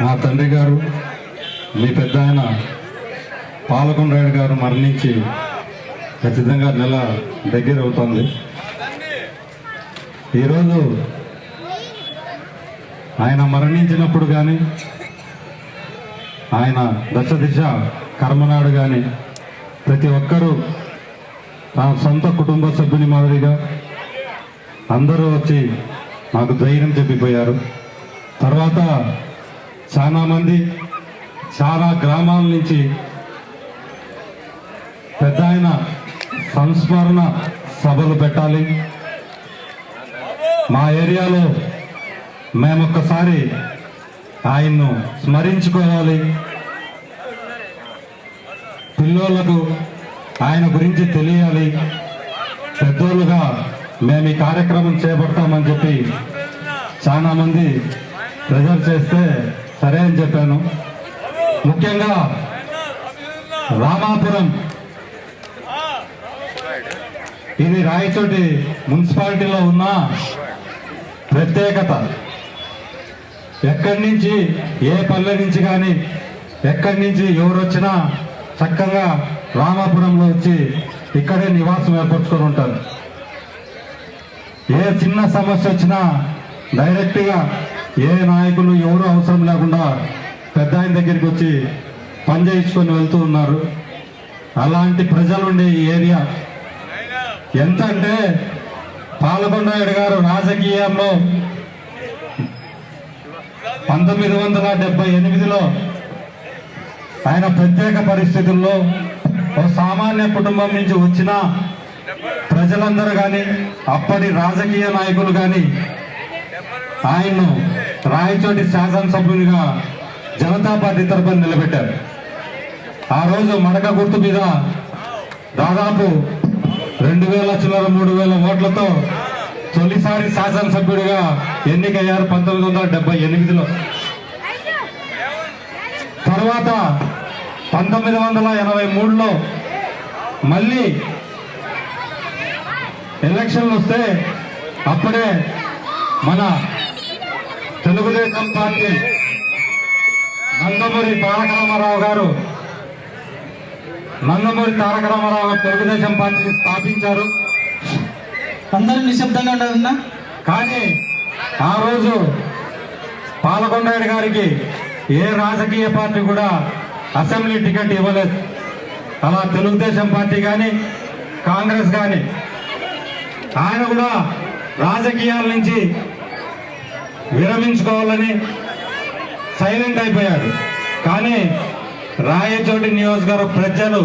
మా తండ్రి గారు మీ పెద్ద ఆయన పాలకొండరాయుడు గారు మరణించి ఖచ్చితంగా నెల దగ్గర అవుతుంది. ఈరోజు ఆయన మరణించినప్పుడు కానీ ఆయన దశ దిశ కర్మనాడు కానీ ప్రతి ఒక్కరూ తన సొంత కుటుంబ సభ్యుని మాదిరిగా అందరూ వచ్చి నాకు ధైర్యం చెప్పిపోయారు. తర్వాత చాలామంది చాలా గ్రామాల నుంచి పెద్ద ఆయన సంస్మరణ సభలు పెట్టాలి, మా ఏరియాలో మేమొక్కసారి ఆయన్ను స్మరించుకోవాలి, పిల్లోళ్లకు ఆయన గురించి తెలియాలి, పెద్దోళ్ళుగా మేము ఈ కార్యక్రమం చేపడతామని చెప్పి చాలామంది ప్రెజర్ చేస్తే సరే అని చెప్పాను. ముఖ్యంగా రామాపురం ఇది రాయచోటి మున్సిపాలిటీలో ఉన్న ప్రత్యేకత. ఎక్కడి నుంచి ఏ పల్లె నుంచి కానీ ఎక్కడి నుంచి ఎవరు వచ్చినా చక్కగా రామాపురంలో వచ్చి ఇక్కడే నివాసం ఏర్పరచుకొని ఉంటారు. ఏ చిన్న సమస్య వచ్చినా డైరెక్ట్గా ఏ నాయకులు ఎవరు అవసరం లేకుండా పెద్ద ఆయన దగ్గరికి వచ్చి పని చేయించుకొని వెళ్తూ ఉన్నారు. అలాంటి ప్రజలు ఉండే ఈ ఏరియా ఎంత అంటే పాలకొండరాయుడు గారు రాజకీయాల్లో 1978లో ఆయన ప్రత్యేక పరిస్థితుల్లో ఒక సామాన్య కుటుంబం నుంచి వచ్చిన ప్రజలందరూ కానీ అప్పటి రాజకీయ నాయకులు కానీ ఆయన్ను రాయచోటి శాసనసభ్యునిగా జనతా పార్టీ తరఫున నిలబెట్టారు. ఆ రోజు మడక గుర్తు మీద దాదాపు 2000 చిల్లర 3000 ఓట్లతో తొలిసారి శాసనసభ్యుడిగా ఎన్నికయ్యారు 1978లో. తర్వాత 1983లో మళ్ళీ ఎలక్షన్లు వస్తే అప్పుడే మన తెలుగుదేశం పార్టీ నందమూరి తారక రామారావు గారు తెలుగుదేశం పార్టీని స్థాపించారు. అందరూ నిశ్శబ్దంగా ఉండాలన్నా. కానీ ఆ రోజు పాలకొండరాయుడు గారికి ఏ రాజకీయ పార్టీ కూడా అసెంబ్లీ టికెట్ ఇవ్వలేదు. అలా తెలుగుదేశం పార్టీ కానీ కాంగ్రెస్ కానీ ఆయన కూడా రాజకీయాల నుంచి విరమించుకోవాలని సైలెంట్ అయిపోయాడు. కానీ రాయచోటి నియోజకవర్గ ప్రజలు